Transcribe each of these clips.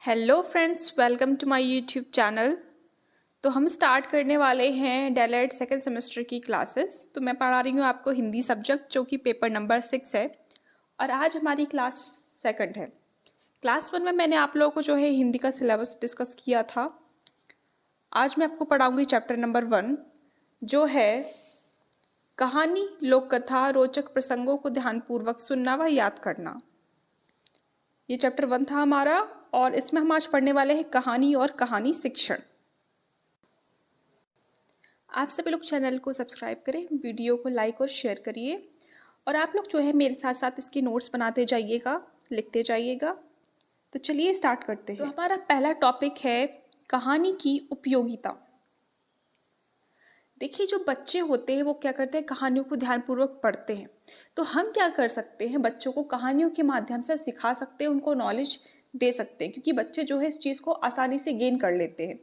Hello friends, welcome to my YouTube channel. तो हम start करने वाले हैं डेलएड सेकेंड सेमेस्टर की क्लासेस। तो मैं पढ़ा रही हूँ आपको हिंदी सब्जेक्ट, जो कि पेपर नंबर 6 है और आज हमारी क्लास सेकंड है। क्लास 1 में मैंने आप लोगों को जो है हिंदी का सिलेबस डिस्कस किया था। आज मैं आपको पढ़ाऊँगी चैप्टर नंबर 1, जो है कहानी, लोक कथा, रोचक प्रसंगों को ध्यानपूर्वक सुनना व याद करना। ये चैप्टर 1 था हमारा और इसमें हम आज पढ़ने वाले हैं कहानी और कहानी शिक्षण। आप सभी लोग चैनल को सब्सक्राइब करें, वीडियो को लाइक और शेयर करिए और आप लोग जो है मेरे साथ साथ इसके नोट्स बनाते जाइएगा, लिखते जाइएगा। तो चलिए स्टार्ट करते हैं। तो हमारा पहला टॉपिक है कहानी की उपयोगिता। देखिए, जो बच्चे होते हैं वो क्या करते हैं, कहानियों को ध्यानपूर्वक पढ़ते हैं। तो हम क्या कर सकते हैं, बच्चों को कहानियों के माध्यम से सिखा सकते हैं, उनको नॉलेज दे सकते हैं, क्योंकि बच्चे जो है इस चीज़ को आसानी से गेन कर लेते हैं।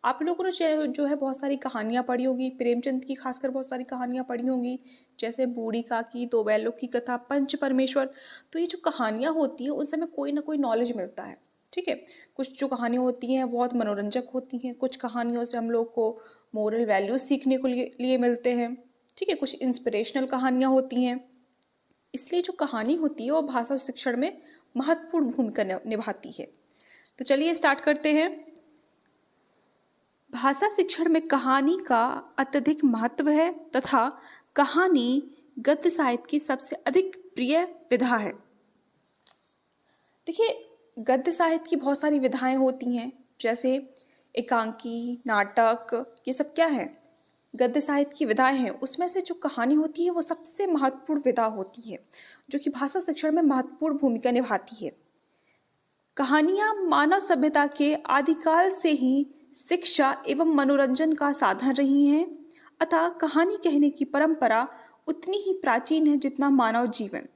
आप लोगों ने जो है बहुत सारी कहानियाँ पढ़ी होगी, प्रेमचंद की खासकर बहुत सारी कहानियाँ पढ़ी होंगी, जैसे बूढ़ी काकी, दो बैलों की कथा, पंच परमेश्वर। तो ये जो कहानियाँ होती हैं उनसे हमें कोई ना कोई नॉलेज मिलता है। ठीक है, कुछ जो कहानियाँ होती हैं बहुत मनोरंजक होती हैं, कुछ कहानियों से हम लोग को मोरल वैल्यूज सीखने को लिए मिलते हैं। ठीक है, कुछ इंस्पिरेशनल कहानियाँ होती हैं। इसलिए जो कहानी होती है वो भाषा शिक्षण में महत्वपूर्ण भूमिका निभाती है। तो चलिए स्टार्ट करते हैं। भाषा शिक्षण में कहानी का अत्यधिक महत्व है तथा कहानी गद्य साहित्य की सबसे अधिक प्रिय विधा है। देखिए, गद्य साहित्य की बहुत सारी विधाएं होती हैं, जैसे एकांकी, नाटक, ये सब क्या है, गद्य साहित्य की विधाएं हैं। उसमें से जो कहानी होती है वो सबसे महत्वपूर्ण विधा होती है, जो कि भाषा शिक्षण में महत्वपूर्ण भूमिका निभाती है। कहानियां मानव सभ्यता के आदिकाल से ही शिक्षा एवं मनोरंजन का साधन रही हैं, अतः कहानी कहने की परंपरा उतनी ही प्राचीन है जितना मानव जीवन।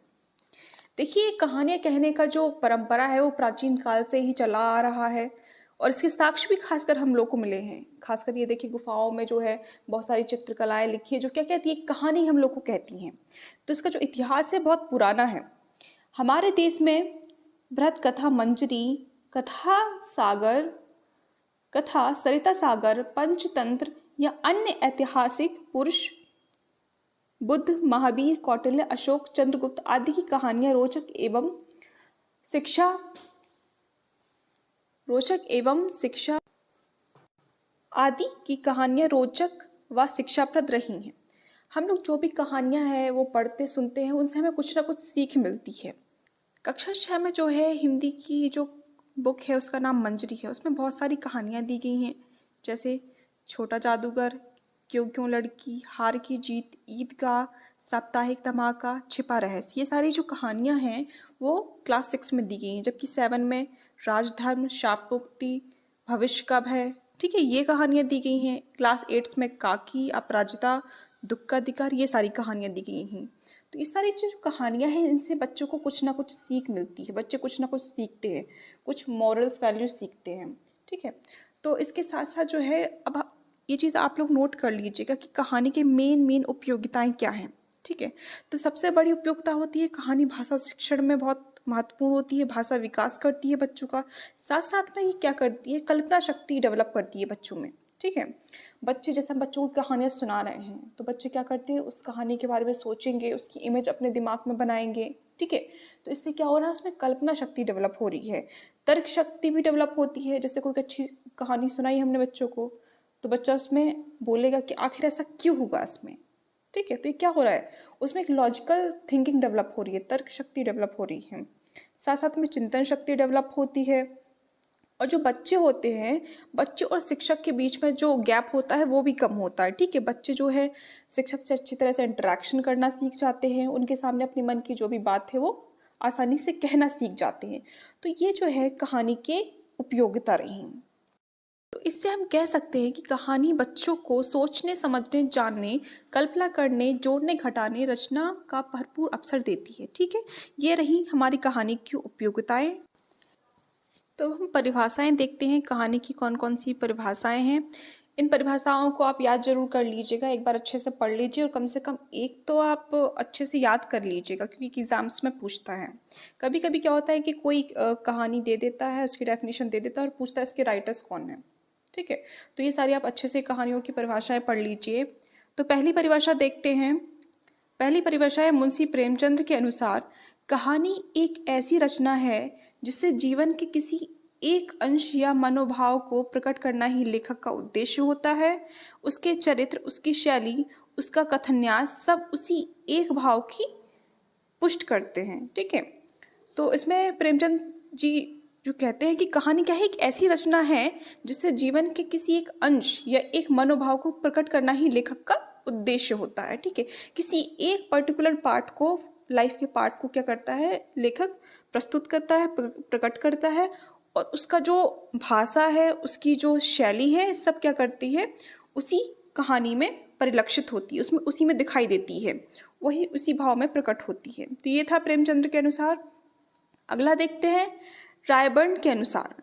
देखिए, कहानियाँ कहने का जो परंपरा है वो प्राचीन काल से ही चला आ रहा है और इसके साक्ष्य भी खासकर हम लोग को मिले हैं। खासकर ये देखिए, गुफाओं में जो है बहुत सारी चित्रकलाएं लिखी है, जो क्या कहती है, कहानी हम लोग को कहती हैं। तो इसका जो इतिहास है बहुत पुराना है। हमारे देश में बृहत कथा मंजरी, कथा सागर, कथा सरिता सागर, पंचतंत्र या अन्य ऐतिहासिक पुरुष, बुद्ध, महावीर, कौटिल्य, अशोक, चंद्रगुप्त आदि की कहानियां रोचक एवं शिक्षा आदि की कहानियां रोचक व शिक्षाप्रद रही हैं। हम लोग जो भी कहानियां हैं वो पढ़ते सुनते हैं, उनसे हमें कुछ ना कुछ सीख मिलती है। कक्षा 6 में जो है हिंदी की जो बुक है उसका नाम मंजरी है। उसमें बहुत सारी कहानियां दी गई हैं, जैसे छोटा जादूगर, क्यों क्यों लड़की, हार की जीत, ईदगाह, साप्ताहिक धमाका, छिपा रहस्य। ये सारी जो कहानियां हैं वो क्लास 6 में दी गई हैं, जबकि 7 में राजधर्म, शाप मुक्ति, भविष्य का भय, ठीक है, ये कहानियां दी गई हैं। क्लास 8 में काकी, अपराजिता, दुख का अधिकार, ये सारी कहानियां दी गई हैं। तो ये सारी जो कहानियां हैं इनसे बच्चों को कुछ ना कुछ सीख मिलती है, बच्चे कुछ ना कुछ सीखते हैं, कुछ मॉरल्स वैल्यूज सीखते हैं। ठीक है, तो इसके साथ साथ जो है, अब ये चीज़ आप लोग नोट कर लीजिएगा कि कहानी के मेन उपयोगिताएं क्या हैं। ठीक है, तो सबसे बड़ी उपयोगिता होती है कहानी भाषा शिक्षण में बहुत महत्वपूर्ण होती है, भाषा विकास करती है बच्चों का। साथ साथ में ये क्या करती है, कल्पना शक्ति डेवलप करती है बच्चों में। ठीक है, बच्चे जैसे हम बच्चों को कहानियाँ सुना रहे हैं तो बच्चे क्या करते हैं, उस कहानी के बारे में सोचेंगे, उसकी इमेज अपने दिमाग में बनाएंगे। ठीक है, तो इससे क्या हो रहा है, उसमें कल्पना शक्ति डेवलप हो रही है, तर्क शक्ति भी डेवलप होती है। जैसे कोई अच्छी कहानी सुनाई हमने बच्चों को तो बच्चा उसमें बोलेगा कि आखिर ऐसा क्यों होगा इसमें। ठीक है, तो ये क्या हो रहा है, उसमें एक लॉजिकल थिंकिंग डेवलप हो रही है, तर्क शक्ति डेवलप हो रही है, साथ साथ में चिंतन शक्ति डेवलप होती है। और जो बच्चे होते हैं, बच्चे और शिक्षक के बीच में जो गैप होता है वो भी कम होता है। ठीक है, बच्चे जो है शिक्षक से अच्छी तरह से इंटरेक्शन करना सीख जाते हैं, उनके सामने अपने मन की जो भी बात है वो आसानी से कहना सीख जाते हैं। तो ये जो है कहानी के उपयोगिता रही। तो इससे हम कह सकते हैं कि कहानी बच्चों को सोचने, समझने, जानने, कल्पना करने, जोड़ने, घटाने, रचना का भरपूर अवसर देती है। ठीक है, ये रही हमारी कहानी की उपयोगिताएं। तो हम परिभाषाएं देखते हैं, कहानी की कौन कौन सी परिभाषाएं हैं। इन परिभाषाओं को आप याद जरूर कर लीजिएगा, एक बार अच्छे से पढ़ लीजिए और कम से कम एक तो आप अच्छे से याद कर लीजिएगा, क्योंकि एग्जाम्स में पूछता है। कभी कभी क्या होता है कि कोई कहानी दे देता है, उसकी डेफिनेशन दे देता है और पूछता है इसके राइटर्स कौन है। ठीक है, तो ये सारी आप अच्छे से कहानियों की परिभाषाएं पढ़ लीजिए। तो पहली परिभाषा देखते हैं। पहली परिभाषा है मुंशी प्रेमचंद के अनुसार कहानी एक ऐसी रचना है जिससे जीवन के किसी एक अंश या मनोभाव को प्रकट करना ही लेखक का उद्देश्य होता है। उसके चरित्र, उसकी शैली, उसका कथन्यास सब उसी एक भाव की पुष्ट करते हैं। ठीक है, तो इसमें प्रेमचंद जी जो कहते हैं कि कहानी क्या है, एक ऐसी रचना है जिससे जीवन के किसी एक अंश या एक मनोभाव को प्रकट करना ही लेखक का उद्देश्य होता है। ठीक है, किसी एक पर्टिकुलर पार्ट को, लाइफ के पार्ट को क्या करता है लेखक, प्रस्तुत करता है, प्रकट करता है, और उसका जो भाषा है, उसकी जो शैली है, सब क्या करती है, उसी कहानी में परिलक्षित होती है, उसमें उसी में दिखाई देती है, वही उसी भाव में प्रकट होती है। तो ये था प्रेमचंद्र के अनुसार। अगला देखते हैं रायबर्न के अनुसार।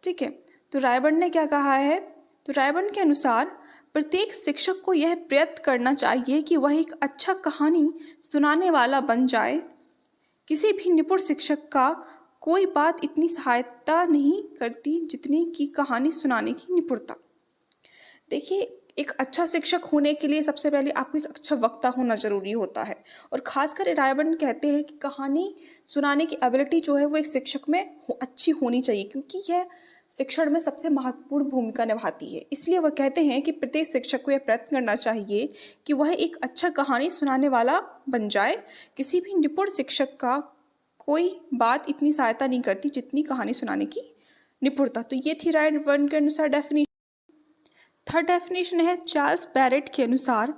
ठीक है, तो रायबर्न ने क्या कहा है, तो रायबर्न के अनुसार प्रत्येक शिक्षक को यह प्रयत्न करना चाहिए कि वह एक अच्छा कहानी सुनाने वाला बन जाए। किसी भी निपुण शिक्षक का कोई बात इतनी सहायता नहीं करती जितनी कि कहानी सुनाने की निपुणता। देखिए, एक अच्छा शिक्षक होने के लिए सबसे पहले आपको एक अच्छा वक्ता होना जरूरी होता है, और खासकर रायबर्न कहते हैं कि कहानी सुनाने की एबिलिटी जो है वो एक शिक्षक में अच्छी होनी चाहिए, क्योंकि यह शिक्षण में सबसे महत्वपूर्ण भूमिका निभाती है। इसलिए वह कहते हैं कि प्रत्येक शिक्षक को यह प्रयत्न करना चाहिए कि वह एक अच्छा कहानी सुनाने वाला बन जाए। किसी भी निपुण शिक्षक का कोई बात इतनी सहायता नहीं करती जितनी कहानी सुनाने की निपुणता। तो ये थी रायबर्न के अनुसार डेफिनेशन। थर्ड डेफिनेशन है चार्ल्स बैरेट के अनुसार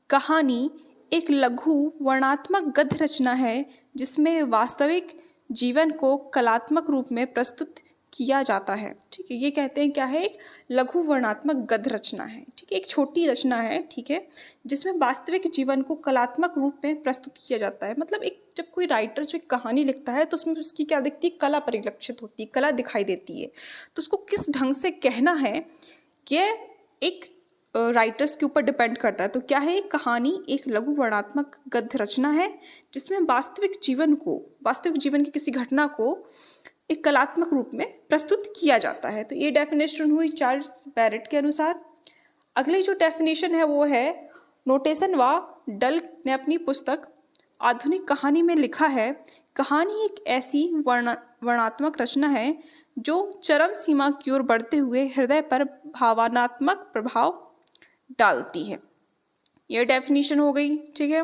कहानी एक लघु वर्णनात्मक गद्य रचना है जिसमें वास्तविक जीवन को कलात्मक रूप में प्रस्तुत किया जाता है। ठीक है, ये कहते हैं क्या है, एक लघु वर्णनात्मक गद्य रचना है। ठीक है, एक छोटी रचना है, ठीक है, जिसमें वास्तविक जीवन को कलात्मक रूप में प्रस्तुत किया जाता है। मतलब एक जब कोई राइटर जो एक कहानी लिखता है तो उसमें उसकी क्या दिखती है, कला परिलक्षित होती है, कला दिखाई देती है। तो उसको किस ढंग से कहना है, ये एक राइटर्स के ऊपर डिपेंड करता है। तो क्या है, एक कहानी एक लघु वर्णनात्मक गद्य रचना है जिसमें वास्तविक जीवन की किसी घटना को एक कलात्मक रूप में प्रस्तुत किया जाता है। तो ये डेफिनेशन हुई चार्ल्स बैरेट के अनुसार। अगली जो डेफिनेशन है वो है नोटेशन व डल ने अपनी पुस्तक आधुनिक कहानी में लिखा है, कहानी एक ऐसी वर्णनात्मक रचना है जो चरम सीमा की ओर बढ़ते हुए हृदय पर भावनात्मक प्रभाव डालती है। यह डेफिनेशन हो गई। ठीक है,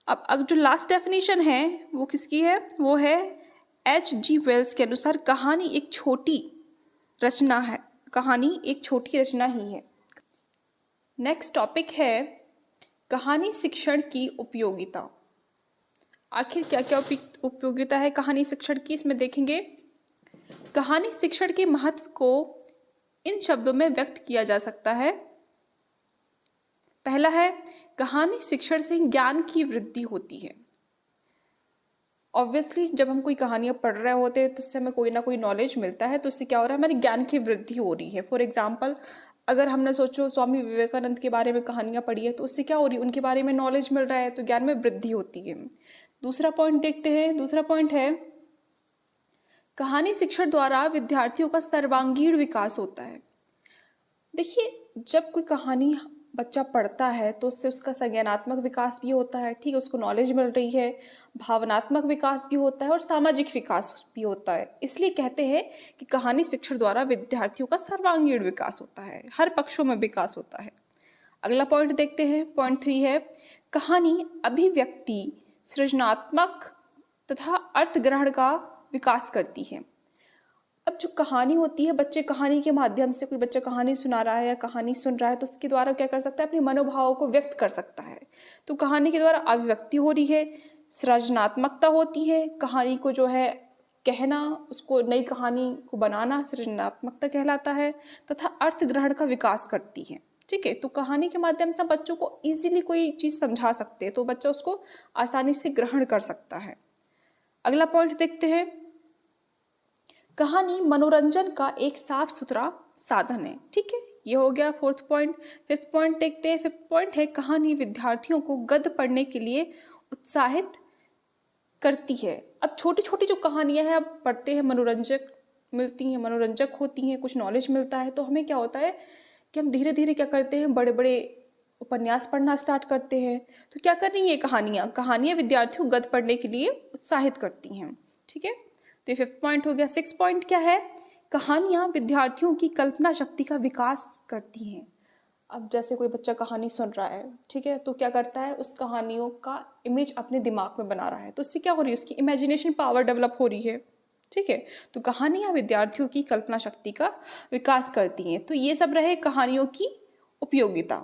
अब जो लास्ट डेफिनेशन है वो किसकी है, वो है H.G. वेल्स के अनुसार कहानी एक छोटी रचना है, कहानी एक छोटी रचना ही है। नेक्स्ट टॉपिक है कहानी शिक्षण की उपयोगिता। आखिर क्या क्या उपयोगिता है कहानी शिक्षण की, इसमें देखेंगे। कहानी शिक्षण के महत्व को इन शब्दों में व्यक्त किया जा सकता है। पहला है, कहानी शिक्षण से ज्ञान की वृद्धि होती है। ऑब्वियसली जब हम कोई कहानियाँ पढ़ रहे होते हैं तो उससे हमें कोई ना कोई नॉलेज मिलता है, तो उससे क्या हो रहा है, हमारे ज्ञान की वृद्धि हो रही है। फॉर एग्जाम्पल, अगर हमने सोचो स्वामी विवेकानंद के बारे में कहानियाँ पढ़ी है तो उससे क्या हो रही है, उनके बारे में नॉलेज मिल रहा है, तो ज्ञान में वृद्धि होती है। दूसरा पॉइंट देखते हैं। दूसरा पॉइंट है कहानी शिक्षण द्वारा विद्यार्थियों का सर्वांगीण विकास होता है। देखिए, जब कोई कहानी बच्चा पढ़ता है तो उससे उसका संज्ञानात्मक विकास भी होता है, ठीक है, उसको नॉलेज मिल रही है, भावनात्मक विकास भी होता है और सामाजिक विकास भी होता है। इसलिए कहते हैं कि कहानी शिक्षण द्वारा विद्यार्थियों का सर्वांगीण विकास होता है, हर पक्षों में विकास होता है। अगला पॉइंट देखते हैं। पॉइंट 3 है कहानी अभिव्यक्ति, सृजनात्मक तथा अर्थ ग्रहण का विकास करती है। अब जो कहानी होती है, बच्चे कहानी के माध्यम से, कोई बच्चा कहानी सुना रहा है या कहानी सुन रहा है तो उसके द्वारा क्या कर सकता है, अपने मनोभावों को व्यक्त कर सकता है। तो कहानी के द्वारा अभिव्यक्ति हो रही है, सृजनात्मकता होती है, कहानी को जो है कहना, उसको नई कहानी को बनाना सृजनात्मकता कहलाता है, तथा अर्थ ग्रहण का विकास करती है। ठीक है, तो कहानी के माध्यम से बच्चों को इजीली कोई चीज़ समझा सकते हैं तो बच्चा उसको आसानी से ग्रहण कर सकता है। अगला पॉइंट देखते हैं। कहानी मनोरंजन का एक साफ सुथरा साधन है। ठीक है, ये हो गया फोर्थ पॉइंट। फिफ्थ पॉइंट देखते हैं। फिफ्थ पॉइंट है कहानी विद्यार्थियों को गद्य पढ़ने के लिए उत्साहित करती है। अब छोटी छोटी जो कहानियां हैं अब पढ़ते हैं, मनोरंजक मिलती हैं, मनोरंजक होती हैं, कुछ नॉलेज मिलता है, तो हमें क्या होता है कि हम धीरे धीरे क्या करते हैं, बड़े बड़े उपन्यास पढ़ना स्टार्ट करते हैं। तो क्या कर रही हैं कहानियाँ विद्यार्थियों को गद्य पढ़ने के लिए उत्साहित करती हैं। ठीक है, तो ये फिफ्थ पॉइंट हो गया। सिक्स पॉइंट क्या है, कहानियाँ विद्यार्थियों की कल्पना शक्ति का विकास करती हैं। अब जैसे कोई बच्चा कहानी सुन रहा है, ठीक है, तो क्या करता है, उस कहानियों का इमेज अपने दिमाग में बना रहा है, तो उससे क्या हो रही है, उसकी इमेजिनेशन पावर डेवलप हो रही है। ठीक है, तो कहानियाँ विद्यार्थियों की कल्पना शक्ति का विकास करती हैं। तो ये सब रहे कहानियों की उपयोगिता।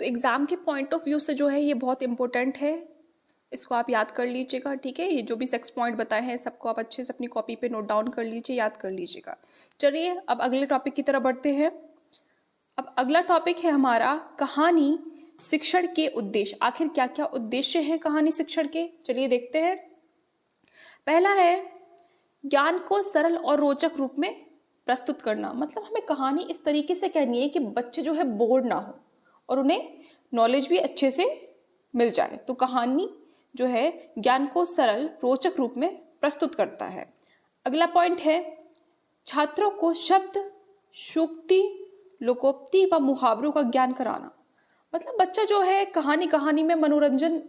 तो एग्जाम के पॉइंट ऑफ व्यू से जो है ये बहुत इंपॉर्टेंट है, इसको आप याद कर लीजिएगा। ठीक है, ये जो भी 6 पॉइंट बताए हैं सबको आप अच्छे से अपनी कॉपी पे नोट डाउन कर लीजिए, याद कर लीजिएगा। चलिए अब अगले टॉपिक की तरफ बढ़ते हैं। अब अगला टॉपिक है हमारा कहानी शिक्षण के उद्देश्य। आखिर क्या क्या उद्देश्य हैं कहानी शिक्षण के, चलिए देखते हैं। पहला है ज्ञान को सरल और रोचक रूप में प्रस्तुत करना। मतलब हमें कहानी इस तरीके से कहनी है कि बच्चे जो है बोर ना हो और उन्हें नॉलेज भी अच्छे से मिल जाए। तो कहानी जो है ज्ञान को सरल रोचक रूप में प्रस्तुत करता है। अगला पॉइंट है छात्रों को शब्द, सूक्ति, लोकोक्ति व मुहावरों का ज्ञान कराना। मतलब बच्चा जो है कहानी में मनोरंजन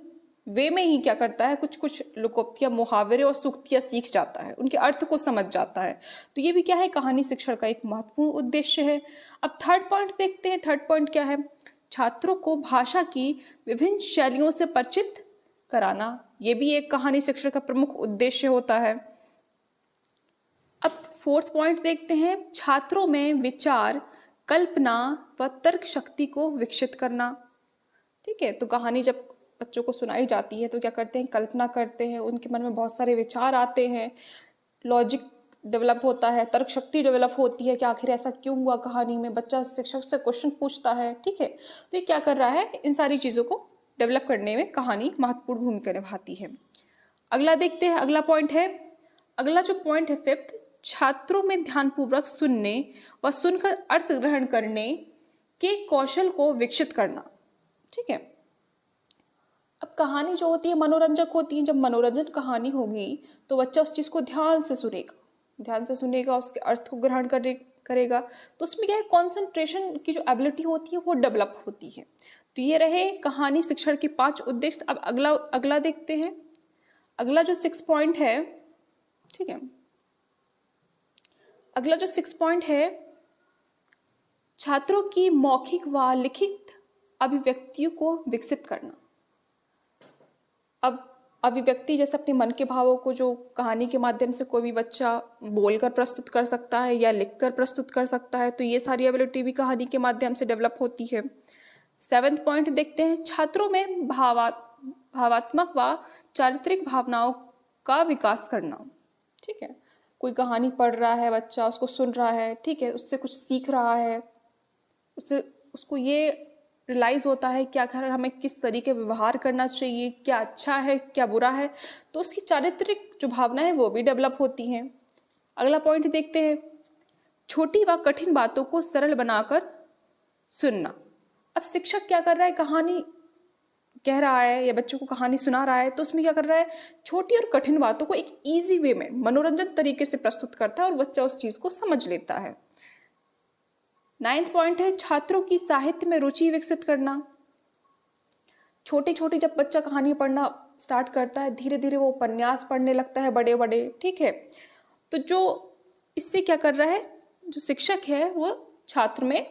वे में ही क्या करता है, कुछ कुछ लोकोक्तियाँ, मुहावरे और सूक्तियाँ सीख जाता है, उनके अर्थ को समझ जाता है। तो ये भी क्या है, कहानी शिक्षण का एक महत्वपूर्ण उद्देश्य है। अब थर्ड पॉइंट देखते हैं। थर्ड पॉइंट क्या है, छात्रों को भाषा की विभिन्न शैलियों से परिचित कराना। ये भी एक कहानी शिक्षण का प्रमुख उद्देश्य होता है। अब फोर्थ पॉइंट देखते हैं, छात्रों में विचार, कल्पना व तर्क शक्ति को विकसित करना। ठीक है, तो कहानी जब बच्चों को सुनाई जाती है तो क्या करते हैं, कल्पना करते हैं, उनके मन में बहुत सारे विचार आते हैं, लॉजिक डेवलप होता है, तर्क शक्ति डेवलप होती है कि आखिर ऐसा क्यों हुआ कहानी में, बच्चा शिक्षक से क्वेश्चन पूछता है। ठीक है, तो ये क्या कर रहा है, इन सारी चीज़ों को डेवलप करने में कहानी महत्वपूर्ण भूमिका निभाती है। अगला देखते हैं, अगला पॉइंट है, अगला जो पॉइंट है फिफ्थ, छात्रों में ध्यानपूर्वक सुनने व सुनकर अर्थ ग्रहण करने के कौशल को विकसित करना। ठीक है, अब कहानी जो होती है मनोरंजक होती है, जब मनोरंजन कहानी होगी तो बच्चा उस चीज़ को ध्यान से सुनेगा, उसके अर्थ को ग्रहण करेगा। तो उसमें क्या है, कॉन्सेंट्रेशन की जो एबिलिटी होती है वो डेवलप होती है। तो ये रहे कहानी शिक्षण के 5 उद्देश्य। अब अगला देखते हैं। अगला जो 6 पॉइंट है, ठीक है, अगला जो 6 पॉइंट है, छात्रों की मौखिक व लिखित अभिव्यक्तियों को विकसित करना। अब अभिव्यक्ति जैसे अपने मन के भावों को जो कहानी के माध्यम से कोई भी बच्चा बोलकर प्रस्तुत कर सकता है या लिखकर प्रस्तुत कर सकता है, तो ये सारी एबिलिटी भी कहानी के माध्यम से डेवलप होती है। 7th पॉइंट देखते हैं, छात्रों में भावात्मक व चारित्रिक भावनाओं का विकास करना। ठीक है, कोई कहानी पढ़ रहा है बच्चा, उसको सुन रहा है, ठीक है, उससे कुछ सीख रहा है, उसको ये रियलाइज होता है कि आखिर हमें किस तरीके व्यवहार करना चाहिए, क्या अच्छा है क्या बुरा है, तो उसकी चारित्रिक जो भावना है वो भी डेवलप होती हैं। अगला पॉइंट देखते हैं, छोटी व कठिन बातों को सरल बनाकर सुनना। अब शिक्षक क्या कर रहा है, कहानी कह रहा है या बच्चों को कहानी सुना रहा है, तो उसमें क्या कर रहा है, छोटी और कठिन बातों को एक ईजी वे में मनोरंजन तरीके से प्रस्तुत करता है और बच्चा उस चीज़ को समझ लेता है। 9th पॉइंट है, छात्रों की साहित्य में रुचि विकसित करना। छोटी छोटी जब बच्चा कहानी पढ़ना स्टार्ट करता है, धीरे धीरे वो उपन्यास पढ़ने लगता है बड़े बड़े। ठीक है, तो जो इससे क्या कर रहा है, जो शिक्षक है वो छात्र में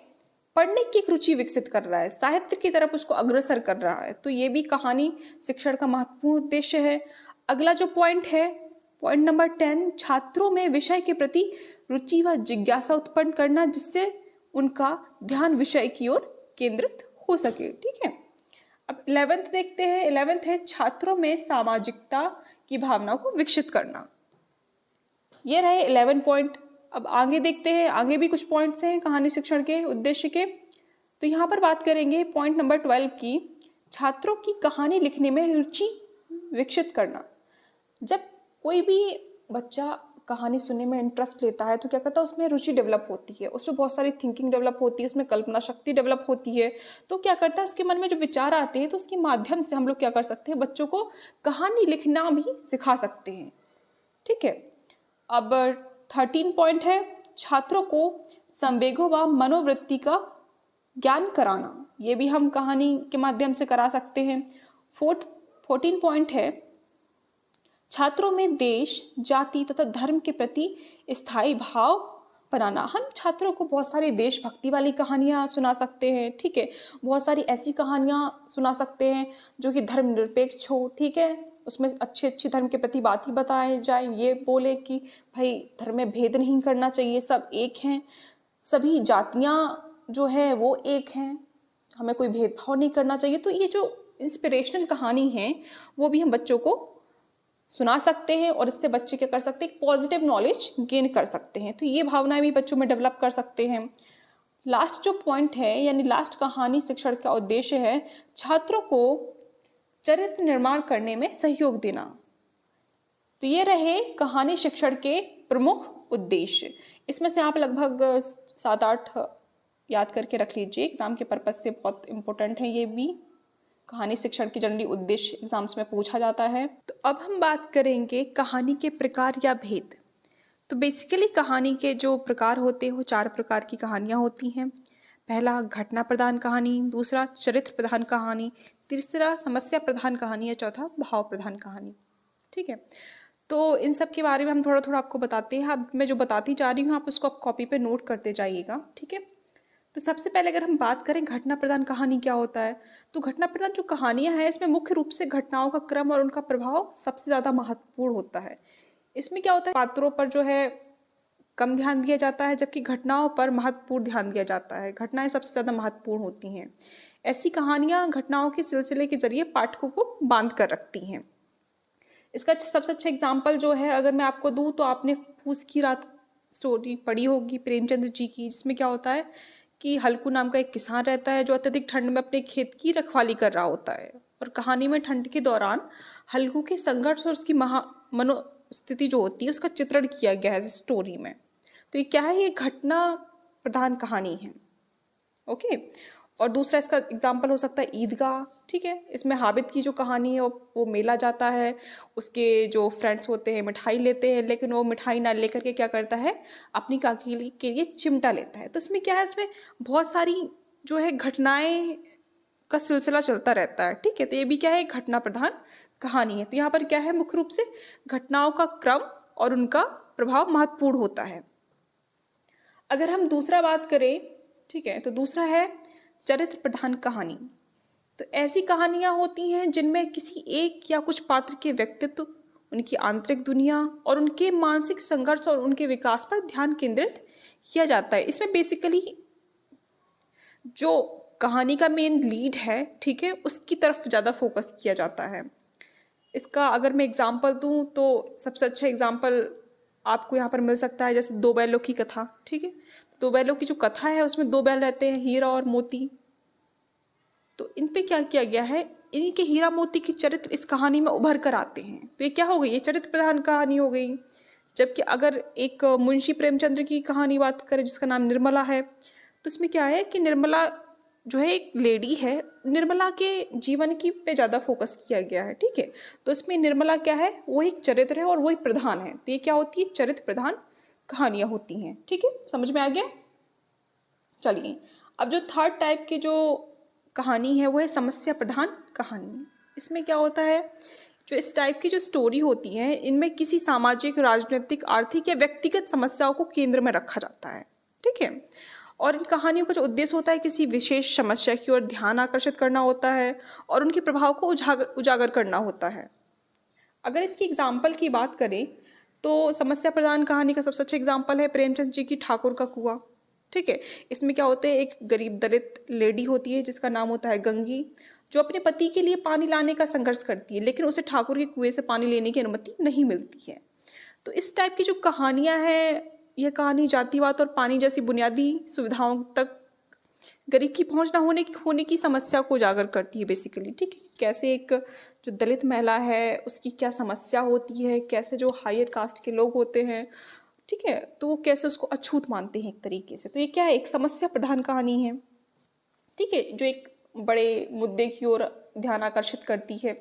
पढ़ने की एक रुचि विकसित कर रहा है, साहित्य की तरफ उसको अग्रसर कर रहा है। तो ये भी कहानी शिक्षण का महत्वपूर्ण उद्देश्य है। अगला जो पॉइंट है, पॉइंट नंबर 10, छात्रों में विषय के प्रति रुचि व जिज्ञासा उत्पन्न करना, जिससे उनका ध्यान विषय की ओर केंद्रित हो सके। ठीक है, अब 11th देखते हैं। 11th है, छात्रों में सामाजिकता की भावना को विकसित करना। ये रहे 11 पॉइंट। अब आगे देखते हैं, आगे भी कुछ पॉइंट्स हैं कहानी शिक्षण के उद्देश्य के। तो यहाँ पर बात करेंगे पॉइंट नंबर 12 की, छात्रों की कहानी लिखने में रुचि विकसित करना। जब कोई भी बच्चा कहानी सुनने में इंटरेस्ट लेता है तो क्या करता है, उसमें रुचि डेवलप होती है, उसमें बहुत सारी थिंकिंग डेवलप होती है, उसमें कल्पना शक्ति डेवलप होती है। तो क्या करता है, उसके मन में जो विचार आते हैं तो उसके माध्यम से हम लोग क्या कर सकते हैं, बच्चों को कहानी लिखना भी सिखा सकते हैं। ठीक है, अब 13 पॉइंट है, छात्रों को संवेगों व मनोवृत्ति का ज्ञान कराना। ये भी हम कहानी के माध्यम से करा सकते हैं। 14 पॉइंट है, छात्रों में देश, जाति तथा धर्म के प्रति स्थायी भाव बनाना। हम छात्रों को बहुत सारी देशभक्ति वाली कहानियाँ सुना सकते हैं। ठीक है, बहुत सारी ऐसी कहानियाँ सुना सकते हैं जो कि धर्मनिरपेक्ष हो। ठीक है, उसमें अच्छे अच्छे धर्म के प्रति बात ही बताए जाए, ये बोले कि भाई धर्म में भेद नहीं करना चाहिए, सब एक हैं, सभी जातियाँ जो है वो एक हैं, हमें कोई भेदभाव नहीं करना चाहिए। तो ये जो इंस्पिरेशनल कहानी है वो भी हम बच्चों को सुना सकते हैं और इससे बच्चे क्या कर सकते हैं, पॉजिटिव नॉलेज गेन कर सकते हैं। तो ये भावनाएं भी बच्चों में डेवलप कर सकते हैं। लास्ट जो पॉइंट है, यानी लास्ट कहानी शिक्षण का उद्देश्य है छात्रों को चरित्र निर्माण करने में सहयोग देना। तो ये रहे कहानी शिक्षण के प्रमुख उद्देश्य। इसमें से आप लगभग 7-8 याद करके रख लीजिए, एग्जाम के पर्पज से बहुत इंपॉर्टेंट है। ये भी कहानी शिक्षण की जनरली उद्देश्य एग्जाम्स में पूछा जाता है। तो अब हम बात करेंगे कहानी के प्रकार या भेद। तो बेसिकली कहानी के जो प्रकार होते हैं वो 4 प्रकार की कहानियाँ होती हैं। पहला घटना प्रधान कहानी, दूसरा चरित्र प्रधान कहानी, तीसरा समस्या प्रधान कहानी या चौथा भाव प्रधान कहानी। ठीक है, तो इन सब के बारे में हम थोड़ा थोड़ा आपको बताते हैं। अब मैं जो बताती जा रही हूँ आप उसको आप कॉपी पे नोट करते जाइएगा। ठीक है, तो सबसे पहले अगर हम बात करें घटना प्रधान कहानी क्या होता है, तो घटना प्रधान जो कहानियाँ हैं इसमें मुख्य रूप से घटनाओं का क्रम और उनका प्रभाव सबसे ज़्यादा महत्वपूर्ण होता है। इसमें क्या होता है, पात्रों पर जो है कम ध्यान दिया जाता है, जबकि घटनाओं पर महत्वपूर्ण ध्यान दिया जाता है। घटनाएं सबसे ज़्यादा महत्वपूर्ण होती हैं। ऐसी कहानियाँ घटनाओं के सिलसिले के जरिए पाठकों को बांध कर रखती हैं। इसका सबसे अच्छा एग्जाम्पल जो है अगर मैं आपको दूँ तो आपने फूस की रात स्टोरी पढ़ी होगी प्रेमचंद्र जी की, जिसमें क्या होता है कि हल्कू नाम का एक किसान रहता है जो अत्यधिक ठंड में अपने खेत की रखवाली कर रहा होता है। और कहानी में ठंड के दौरान हल्कू के संघर्ष और उसकी मनोस्थिति जो होती है उसका चित्रण किया गया है स्टोरी में। तो ये क्या है, ये घटना प्रधान कहानी है। ओके, और दूसरा इसका एग्जाम्पल हो सकता है ईदगाह। ठीक है, इसमें हाबिद की जो कहानी है वो मेला जाता है, उसके जो फ्रेंड्स होते हैं मिठाई लेते हैं, लेकिन वो मिठाई ना लेकर के क्या करता है, अपनी काकी के लिए चिमटा लेता है। तो इसमें क्या है, इसमें बहुत सारी जो है घटनाएं का सिलसिला चलता रहता है। ठीक है, तो ये भी क्या है, घटना प्रधान कहानी है। तो यहाँ पर क्या है, मुख्य रूप से घटनाओं का क्रम और उनका प्रभाव महत्वपूर्ण होता है। अगर हम दूसरा बात करें, ठीक है, तो दूसरा है चरित्र प्रधान कहानी। तो ऐसी कहानियाँ होती हैं जिनमें किसी एक या कुछ पात्र के व्यक्तित्व, उनकी आंतरिक दुनिया और उनके मानसिक संघर्ष और उनके विकास पर ध्यान केंद्रित किया जाता है। इसमें बेसिकली जो कहानी का मेन लीड है, ठीक है, उसकी तरफ ज़्यादा फोकस किया जाता है। इसका अगर मैं एग्जाम्पल दूँ तो सबसे अच्छा एग्जाम्पल आपको यहाँ पर मिल सकता है, जैसे 2 बैलों की कथा। ठीक है, 2 बैलों की जो कथा है उसमें 2 बैल रहते हैं, हीरा और मोती। तो इन पे क्या किया गया है, इन्हीं के हीरा मोती के चरित्र इस कहानी में उभर कर आते हैं। तो ये क्या हो गई, ये चरित्र प्रधान कहानी हो गई। जबकि अगर एक मुंशी प्रेमचंद्र की कहानी बात करें जिसका नाम निर्मला है, तो इसमें क्या है कि निर्मला जो है एक लेडी है, निर्मला के जीवन की पे ज़्यादा फोकस किया गया है। ठीक है, तो इसमें निर्मला क्या है, वो एक चरित्र है और वही प्रधान है। तो ये क्या होती है, चरित्र प्रधान कहानियाँ होती हैं। ठीक है, समझ में आ गया। चलिए, अब जो थर्ड टाइप की जो कहानी है वो है समस्या प्रधान कहानी। इसमें क्या होता है, जो इस टाइप की जो स्टोरी होती है इनमें किसी सामाजिक, राजनीतिक, आर्थिक या व्यक्तिगत समस्याओं को केंद्र में रखा जाता है। ठीक है, और इन कहानियों का जो उद्देश्य होता है किसी विशेष समस्या की ओर ध्यान आकर्षित करना होता है और उनके प्रभाव को उजागर करना होता है। अगर इसकी एग्जाम्पल की बात करें तो समस्या प्रधान कहानी का सबसे अच्छा एग्जाम्पल है प्रेमचंद जी की ठाकुर का कुआं। ठीक है, इसमें क्या होता है, एक गरीब दलित लेडी होती है जिसका नाम होता है गंगी, जो अपने पति के लिए पानी लाने का संघर्ष करती है, लेकिन उसे ठाकुर के कुएं से पानी लेने की अनुमति नहीं मिलती है। तो इस टाइप की जो कहानियाँ हैं, यह कहानी जातिवाद और पानी जैसी बुनियादी सुविधाओं तक गरीब की पहुंच ना होने की समस्या को उजागर करती है बेसिकली। ठीक है, कैसे एक जो दलित महिला है उसकी क्या समस्या होती है, कैसे जो हायर कास्ट के लोग होते हैं, ठीक है, तो वो कैसे उसको अछूत मानते हैं एक तरीके से। तो ये क्या है, एक समस्या प्रधान कहानी है। ठीक है, जो एक बड़े मुद्दे की ओर ध्यान आकर्षित करती है।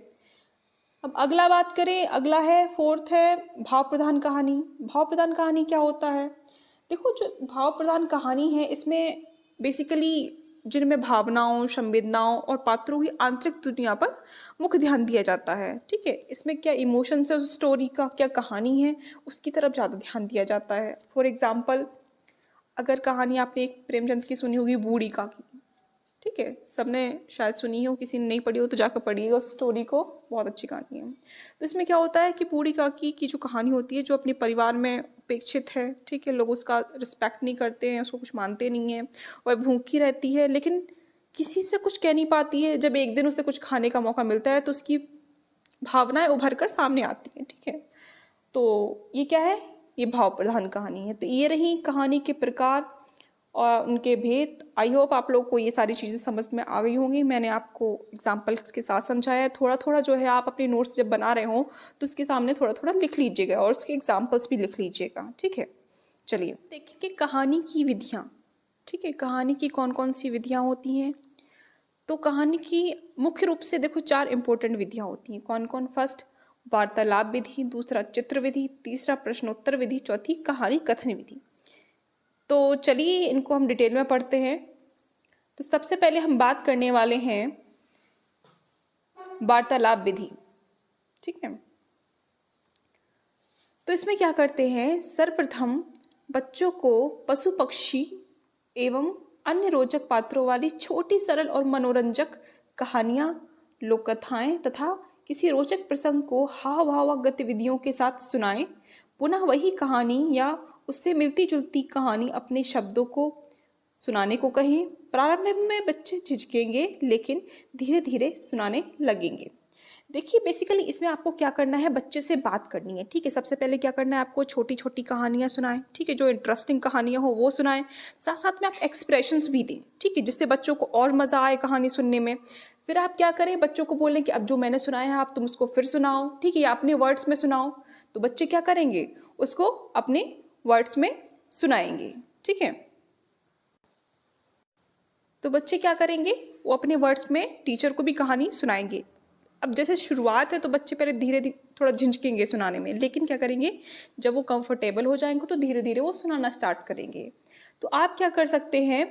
अब अगला बात करें, अगला है फोर्थ है भाव प्रधान कहानी। भाव प्रधान कहानी क्या होता है? देखो, जो भाव प्रधान कहानी है इसमें बेसिकली जिनमें भावनाओं, संवेदनाओं और पात्रों की आंतरिक दुनिया पर मुख्य ध्यान दिया जाता है। ठीक है, इसमें क्या इमोशंस है उस स्टोरी का, क्या कहानी है उसकी तरफ ज़्यादा ध्यान दिया जाता है। फॉर एग्जाम्पल, अगर कहानी आपने एक प्रेमचंद की सुनी होगी, बूढ़ी का की, ठीक है, सबने शायद सुनी हो, किसी ने नहीं पढ़ी हो तो जाकर पढ़िएगा उस स्टोरी को, बहुत अच्छी कहानी है। तो इसमें क्या होता है कि बूढ़ी काकी की जो कहानी होती है, जो अपने परिवार में उपेक्षित है, ठीक है, लोग उसका रिस्पेक्ट नहीं करते हैं, उसको कुछ मानते नहीं हैं, वह भूखी रहती है लेकिन किसी से कुछ कह नहीं पाती है। जब एक दिन उसे कुछ खाने का मौका मिलता है तो उसकी भावनाएं उभर कर सामने आती हैं। ठीक है, तो ये क्या है, ये भाव प्रधान कहानी है। तो ये रही कहानी के प्रकार और उनके भेद। आई होप आप लोग को ये सारी चीज़ें समझ में आ गई होंगी। मैंने आपको एग्जाम्पल्स के साथ समझाया है। थोड़ा थोड़ा जो है आप अपने नोट्स जब बना रहे हो तो उसके सामने थोड़ा थोड़ा लिख लीजिएगा और उसके एग्जाम्पल्स भी लिख लीजिएगा। ठीक है, चलिए देखिए कि कहानी की विधियाँ। ठीक है, कहानी की कौन कौन सी विधियाँ होती हैं? तो कहानी की मुख्य रूप से देखो 4 इंपॉर्टेंट विधियाँ होती हैं। कौन कौन? फर्स्ट वार्तालाप विधि, दूसरा चित्र विधि, तीसरा प्रश्नोत्तर विधि, चौथी कहानी कथन विधि। तो चलिए इनको हम डिटेल में पढ़ते हैं। तो सबसे पहले हम बात करने वाले हैं वार्तालाप विधि। ठीक है, तो इसमें क्या करते हैं, सर्वप्रथम बच्चों को पशु पक्षी एवं अन्य रोचक पात्रों वाली छोटी, सरल और मनोरंजक कहानियां, लोक कथाएं तथा किसी रोचक प्रसंग को हाव भाव गतिविधियों के साथ सुनाएं। पुनः वही कहानी या उससे मिलती जुलती कहानी अपने शब्दों को सुनाने को कहें। प्रारंभ में बच्चे झिझकेंगे लेकिन धीरे धीरे सुनाने लगेंगे। देखिए बेसिकली इसमें आपको क्या करना है, बच्चे से बात करनी है। ठीक है, सबसे पहले क्या करना है, आपको छोटी छोटी कहानियां सुनाएं। ठीक है, जो इंटरेस्टिंग कहानियां हो वो सुनाएं, साथ साथ में आप एक्सप्रेशंस भी दें। ठीक है, जिससे बच्चों को और मज़ा आए कहानी सुनने में। फिर आप क्या करें, बच्चों को बोलें कि अब जो मैंने सुनाया है आप तुम उसको फिर सुनाओ। ठीक है, या अपने वर्ड्स में सुनाओ। तो बच्चे क्या करेंगे, उसको अपने वर्ड्स में सुनाएंगे। ठीक है, तो बच्चे क्या करेंगे, वो अपने वर्ड्स में टीचर को भी कहानी सुनाएंगे। अब जैसे शुरुआत है तो बच्चे पहले धीरे धीरे थोड़ा झिझकेंगे सुनाने में, लेकिन क्या करेंगे, जब वो कंफर्टेबल हो जाएंगे तो धीरे धीरे वो सुनाना स्टार्ट करेंगे। तो आप क्या कर सकते हैं,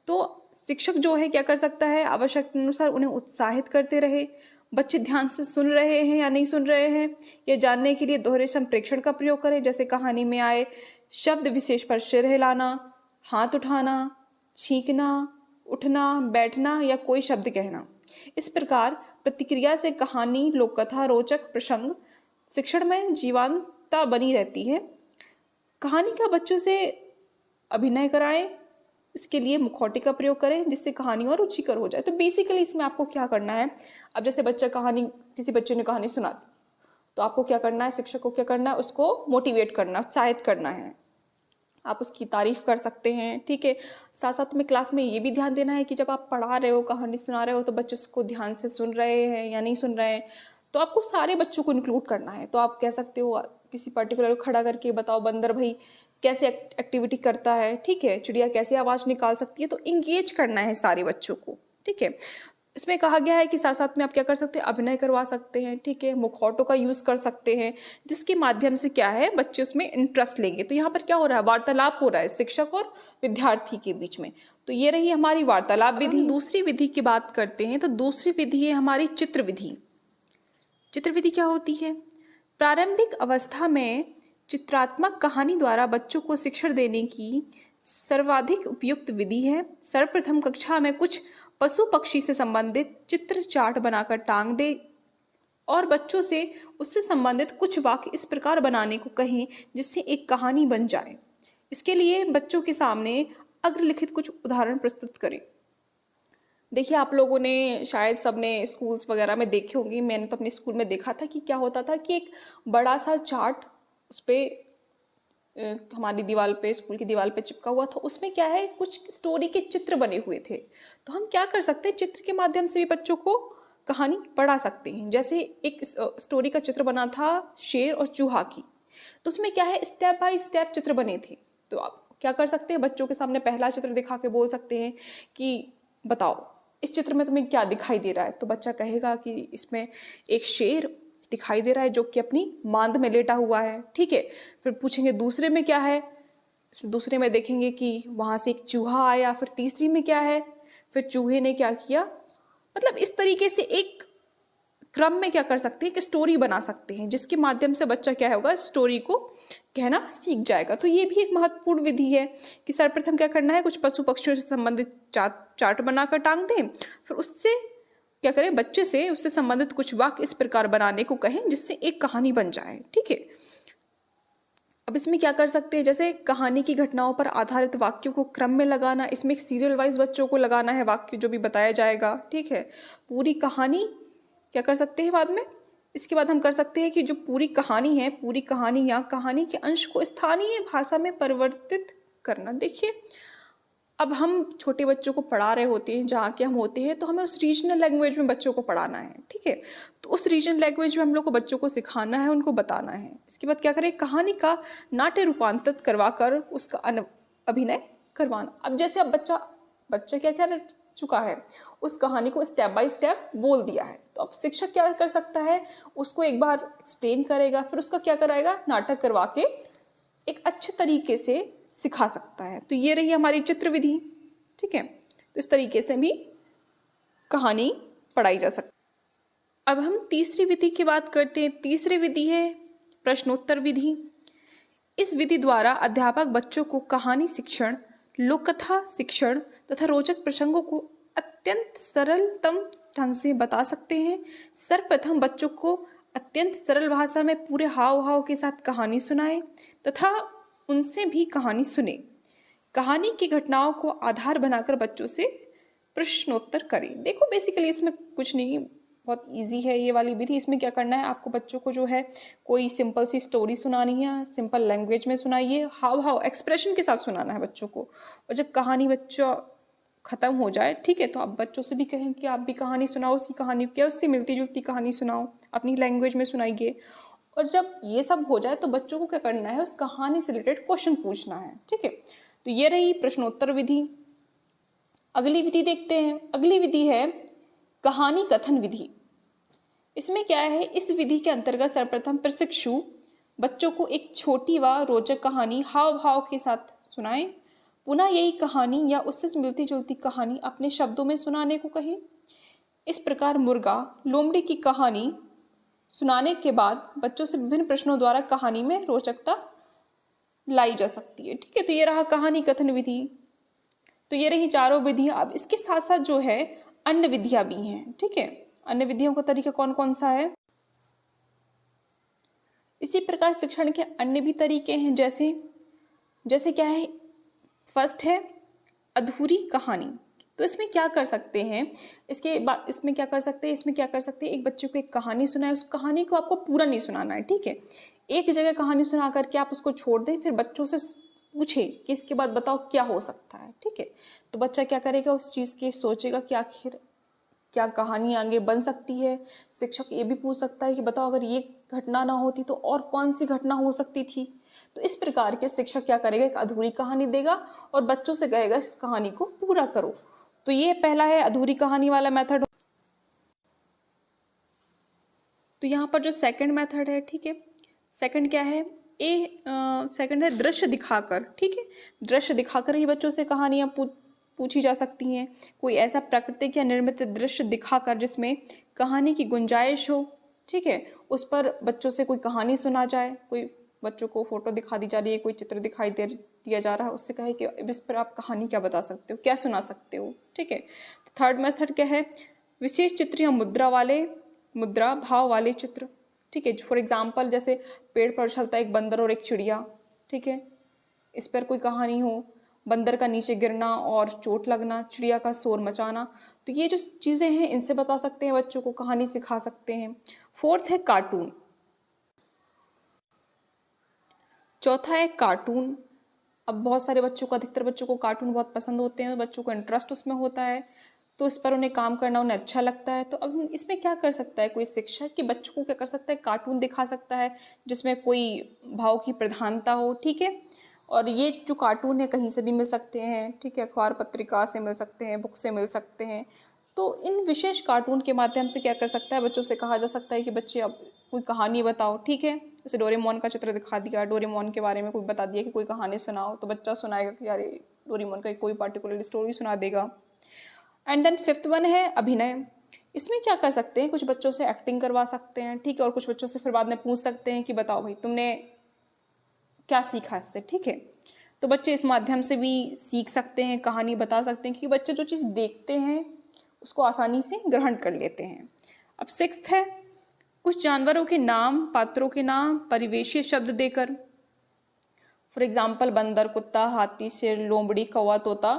तो शिक्षक जो है क्या कर सकता है, आवश्यकता अनुसार उन्हें उत्साहित करते रहे। बच्चे ध्यान से सुन रहे हैं या नहीं सुन रहे हैं ये जानने के लिए दोहरे संप्रेक्षण का प्रयोग करें। जैसे कहानी में आए शब्द विशेष पर सिर हिलाना, हाथ उठाना, छींकना, उठना, बैठना या कोई शब्द कहना। इस प्रकार प्रतिक्रिया से कहानी, लोककथा, रोचक प्रसंग शिक्षण में जीवंतता बनी रहती है। कहानी का बच्चों से अभिनय कराएं, इसके लिए मुखौटे का प्रयोग करें जिससे कहानी और रुचिकर हो जाए। तो बेसिकली इसमें आपको क्या करना है, अब जैसे किसी बच्चे ने कहानी सुना दी तो आपको क्या करना है, शिक्षक को क्या करना है, उसको मोटिवेट करना, उत्साहित करना है। आप उसकी तारीफ कर सकते हैं। ठीक है, साथ साथ में क्लास में ये भी ध्यान देना है कि जब आप पढ़ा रहे हो, कहानी सुना रहे हो तो बच्चे उसको ध्यान से सुन रहे हैं या नहीं सुन रहे हैं। तो आपको सारे बच्चों को इंक्लूड करना है। तो आप कह सकते हो किसी पर्टिकुलर को खड़ा करके बताओ बंदर भाई कैसे एक्टिविटी करता है, ठीक है, चिड़िया कैसे आवाज़ निकाल सकती है। तो इंगेज करना है सारे बच्चों को। ठीक है, इसमें कहा गया है कि साथ साथ में आप क्या कर सकते हैं, अभिनय करवा सकते हैं। ठीक है, मुखौटों का यूज़ कर सकते हैं जिसके माध्यम से क्या है, बच्चे उसमें इंटरेस्ट लेंगे। तो यहाँ पर क्या हो रहा है, वार्तालाप हो रहा है शिक्षक और विद्यार्थी के बीच में। तो ये रही हमारी वार्तालाप विधि। दूसरी विधि की बात करते हैं तो दूसरी विधि है हमारी चित्र विधि। चित्र विधि क्या होती है, प्रारंभिक अवस्था में चित्रात्मक कहानी द्वारा बच्चों को शिक्षण देने की सर्वाधिक उपयुक्त विधि है। सर्वप्रथम कक्षा में कुछ पशु पक्षी से संबंधित चित्र चार्ट बनाकर टांग दे और बच्चों से उससे संबंधित कुछ वाक्य इस प्रकार बनाने को कहें जिससे एक कहानी बन जाए। इसके लिए बच्चों के सामने अग्रलिखित कुछ उदाहरण प्रस्तुत करें। देखिए आप लोगों ने शायद सबने स्कूल्स वगैरह में देखे होंगे, मैंने तो अपने स्कूल में देखा था कि क्या होता था कि एक बड़ा सा चार्ट, उस पर हमारी दीवार पे, स्कूल की दीवार पे चिपका हुआ था, उसमें क्या है, कुछ स्टोरी के चित्र बने हुए थे। तो हम क्या कर सकते हैं, चित्र के माध्यम से भी बच्चों को कहानी पढ़ा सकते हैं। जैसे एक स्टोरी का चित्र बना था शेर और चूहा की, तो उसमें क्या है, स्टेप बाय स्टेप चित्र बने थे। तो आप क्या कर सकते हैं, बच्चों के सामने पहला चित्र दिखा के बोल सकते हैं कि बताओ इस चित्र में तुम्हें क्या दिखाई दे रहा है। तो बच्चा कहेगा कि इसमें एक शेर दिखाई दे रहा है जो कि अपनी मांद में लेटा हुआ है, ठीक है। फिर पूछेंगे दूसरे में क्या है, दूसरे में देखेंगे कि वहां से एक चूहा आया। फिर तीसरी में क्या है, फिर चूहे ने क्या किया। मतलब इस तरीके से एक क्रम में क्या कर सकते हैं कि स्टोरी बना सकते हैं, जिसके माध्यम से बच्चा क्या होगा, स्टोरी को कहना सीख जाएगा। तो ये भी एक महत्वपूर्ण विधि है कि सर्वप्रथम क्या करना है, कुछ पशु पक्षियों से संबंधित चार्ट बनाकर टांग दें। फिर उससे क्या करें, बच्चे से उससे संबंधित कुछ वाक्य इस प्रकार बनाने को कहें जिससे एक कहानी बन जाए, ठीक है। अब इसमें क्या कर सकते हैं, जैसे कहानी की घटनाओं पर आधारित वाक्यों को क्रम में लगाना। इसमें एक सीरियल वाइज बच्चों को लगाना है वाक्य जो भी बताया जाएगा, ठीक है। पूरी कहानी क्या कर सकते हैं बाद में, इसके बाद हम कर सकते हैं कि जो पूरी कहानी है, पूरी कहानी या कहानी के अंश को स्थानीय भाषा में परिवर्तित करना। देखिए, अब हम छोटे बच्चों को पढ़ा रहे होते हैं जहाँ के हम होते हैं, तो हमें उस रीजनल लैंग्वेज में बच्चों को पढ़ाना है, ठीक है। तो उस रीजनल लैंग्वेज में हम लोग को बच्चों को सिखाना है, उनको बताना है। इसके बाद क्या करें, कहानी का नाट्य रूपांतरित करवा कर उसका अभिनय करवाना। अब जैसे अब बच्चा क्या कर चुका है, उस कहानी को स्टेप बाय स्टेप बोल दिया है, तो अब शिक्षक क्या कर सकता है, उसको एक बार एक्सप्लेन करेगा, फिर उसका क्या कराएगा, नाटक करवा के एक अच्छे तरीके से सिखा सकता है। तो ये रही हमारी चित्र विधि, ठीक है। तो इस तरीके से भी कहानी पढ़ाई जा सकती है। अब हम तीसरी विधि की बात करते हैं। तीसरी विधि है प्रश्नोत्तर विधि। इस विधि द्वारा अध्यापक बच्चों को कहानी शिक्षण, लोक कथा शिक्षण तथा रोचक प्रसंगों को अत्यंत सरलतम ढंग से बता सकते हैं। सर्वप्रथम बच्चों को अत्यंत सरल भाषा में पूरे हाव भाव के साथ कहानी सुनाएं तथा उनसे भी कहानी सुने। कहानी की घटनाओं को आधार बनाकर बच्चों से प्रश्नोत्तर करें। देखो, बेसिकली इसमें कुछ नहीं, बहुत इजी है ये वाली विधि। इसमें क्या करना है, आपको बच्चों को जो है कोई सिंपल सी स्टोरी सुनानी है, सिंपल लैंग्वेज में सुनाइए, हाव भाव एक्सप्रेशन के साथ सुनाना है बच्चों को। और जब कहानी बच्चा खत्म हो जाए, ठीक है, तो आप बच्चों से भी कहें कि आप भी कहानी सुनाओ, उसी कहानी क्या उससे मिलती जुलती कहानी सुनाओ, अपनी लैंग्वेज में सुनाइए। और जब ये सब हो जाए तो बच्चों को क्या करना है, उस कहानी से रिलेटेड क्वेश्चन पूछना है, ठीक है। तो ये रही प्रश्नोत्तर विधि। अगली विधि देखते हैं। अगली विधि है कहानी कथन विधि। इसमें क्या है, इस विधि के अंतर्गत सर्वप्रथम प्रशिक्षु बच्चों को एक छोटी व रोचक कहानी हाव भाव के साथ सुनाएं। पुनः यही कहानी या उससे मिलती जुलती कहानी अपने शब्दों में सुनाने को कहें। इस प्रकार मुर्गा लोमड़ी की कहानी सुनाने के बाद बच्चों से विभिन्न प्रश्नों द्वारा कहानी में रोचकता लाई जा सकती है, ठीक है। तो ये रहा कहानी कथन विधि। तो ये रही चारों विधियां। अब इसके साथ साथ जो है अन्य विधियां भी हैं, ठीक है। अन्य विधियों का तरीका कौन कौन सा है, इसी प्रकार शिक्षण के अन्य भी तरीके हैं। जैसे क्या है, फर्स्ट है अधूरी कहानी। तो इसमें क्या कर सकते हैं, इसमें क्या कर सकते हैं, एक बच्चे को एक कहानी सुनाए, उस कहानी को आपको पूरा नहीं सुनाना है, ठीक है। एक जगह कहानी सुना करके आप उसको छोड़ दें, फिर बच्चों से पूछे कि इसके बाद बताओ क्या हो सकता है, ठीक है। तो बच्चा क्या करेगा, उस चीज के सोचेगा कि आखिर क्या कहानी आगे बन सकती है। शिक्षक ये भी पूछ सकता है कि बताओ अगर ये घटना ना होती तो और कौन सी घटना हो सकती थी। तो इस प्रकार के शिक्षक क्या करेगा, एक अधूरी कहानी देगा और बच्चों से कहेगा इस कहानी को पूरा करो। तो ये पहला है अधूरी कहानी वाला मेथड। तो यहाँ पर जो सेकंड मेथड है, ठीक है, सेकंड क्या है, सेकंड है दृश्य दिखाकर, ठीक है। दृश्य दिखाकर ही बच्चों से कहानियाँ पूछी जा सकती हैं। कोई ऐसा प्राकृतिक या निर्मित दृश्य दिखाकर जिसमें कहानी की गुंजाइश हो, ठीक है, उस पर बच्चों से कोई कहानी सुना जाए। कोई बच्चों को फोटो दिखा दी जा रही है, कोई चित्र दिखाई दिया जा रहा है, उससे कहे कि इस पर आप कहानी क्या बता सकते हो, क्या सुना सकते हो, ठीक है। तो थर्ड मेथड क्या है, विशेष चित्र या मुद्रा भाव वाले चित्र, ठीक है। फॉर एग्जाम्पल जैसे पेड़ पर चलता एक बंदर और एक चिड़िया, ठीक है, इस पर कोई कहानी हो, बंदर का नीचे गिरना और चोट लगना, चिड़िया का शोर मचाना। तो ये जो चीजें हैं इनसे बता सकते हैं, बच्चों को कहानी सिखा सकते हैं। फोर्थ है कार्टून। चौथा है कार्टून। अब बहुत सारे बच्चों को, अधिकतर बच्चों को कार्टून बहुत पसंद होते हैं, बच्चों को इंटरेस्ट उसमें होता है, तो इस पर उन्हें काम करना उन्हें अच्छा लगता है। तो अब इसमें क्या कर सकता है कोई शिक्षक कि बच्चों को क्या कर सकता है, कार्टून दिखा सकता है जिसमें कोई भाव की प्रधानता हो, ठीक है। और ये जो कार्टून है कहीं से भी मिल सकते हैं, ठीक है, अखबार पत्रिका से मिल सकते हैं, बुक से मिल सकते हैं। तो इन विशेष कार्टून के माध्यम से क्या कर सकता है, बच्चों से कहा जा सकता है कि बच्चे अब कोई कहानी बताओ, ठीक है। जैसे डोरेमोन का चित्र दिखा दिया, डोरेमोन के बारे में कोई बता दिया कि कोई कहानी सुनाओ, तो बच्चा सुनाएगा कि यार डोरेमोन का कोई पार्टिकुलर स्टोरी सुना देगा। एंड देन फिफ्थ वन है अभिनय। इसमें क्या कर सकते हैं, कुछ बच्चों से एक्टिंग करवा सकते हैं, ठीक है, और कुछ बच्चों से फिर बाद में पूछ सकते हैं कि बताओ भाई तुमने क्या सीखा इससे, ठीक है। तो बच्चे इस माध्यम से भी सीख सकते हैं, कहानी बता सकते हैं, क्योंकि बच्चे जो चीज़ देखते हैं उसको आसानी से ग्रहण कर लेते हैं। अब सिक्स्थ है कुछ जानवरों के नाम, पात्रों के नाम परिवेशीय शब्द देकर, फॉर एग्जाम्पल बंदर, कुत्ता, हाथी, शेर, लोमड़ी, कौवा, तोता,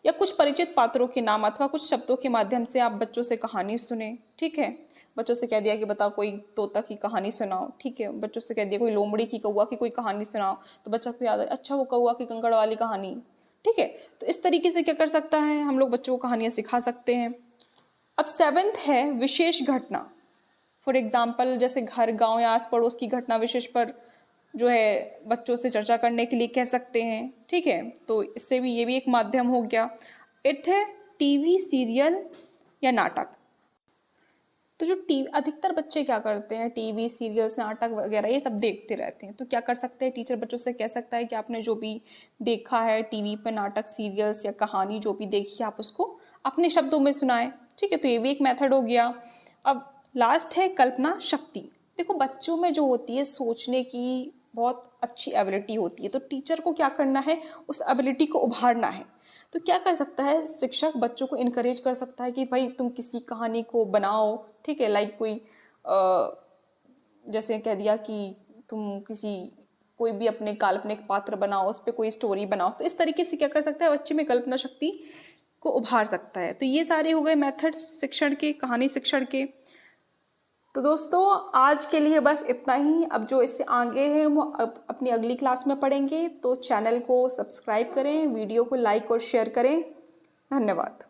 या कुछ परिचित पात्रों के नाम अथवा कुछ शब्दों के माध्यम से आप बच्चों से कहानी सुने, ठीक है। बच्चों से कह दिया कि बताओ कोई तोता की कहानी सुनाओ, ठीक है। बच्चों से कह दिया कोई लोमड़ी की, कौवा की कोई कहानी सुनाओ, तो बच्चा को याद है अच्छा वो कौवा की कंकड़ वाली कहानी, ठीक है। तो इस तरीके से क्या कर सकता है, हम लोग बच्चों को कहानियाँ सिखा सकते हैं। अब सेवेंथ है विशेष घटना। फॉर एग्जाम्पल जैसे घर, गांव या आस पड़ोस की घटना विशेष पर जो है बच्चों से चर्चा करने के लिए कह सकते हैं, ठीक है। तो इससे भी, ये भी एक माध्यम हो गया। एट्थ है टीवी सीरियल या नाटक। तो जो टीवी, अधिकतर बच्चे क्या करते हैं, टीवी सीरियल्स, नाटक वगैरह ये सब देखते रहते हैं। तो क्या कर सकते हैं, टीचर बच्चों से कह सकता है कि आपने जो भी देखा है टीवी पर, नाटक, सीरियल्स या कहानी जो भी देखी है, आप उसको अपने शब्दों में सुनाएं, ठीक है। तो ये भी एक मेथड हो गया। अब लास्ट है कल्पना शक्ति। देखो बच्चों में जो होती है सोचने की बहुत अच्छी एबिलिटी होती है, तो टीचर को क्या करना है, उस एबिलिटी को उभारना है। तो क्या कर सकता है शिक्षक, बच्चों को इनकरेज कर सकता है कि भाई तुम किसी कहानी को बनाओ, ठीक है। लाइक कोई जैसे कह दिया कि तुम कोई भी अपने काल्पनिक पात्र बनाओ, उस पर कोई स्टोरी बनाओ। तो इस तरीके से क्या कर सकता है, बच्चे में कल्पना शक्ति को उभार सकता है। तो ये सारे हो गए मेथड्स शिक्षण के, कहानी शिक्षण के। तो दोस्तों आज के लिए बस इतना ही। अब जो इससे आगे है वो अपनी अगली क्लास में पढ़ेंगे। तो चैनल को सब्सक्राइब करें, वीडियो को लाइक और शेयर करें। धन्यवाद।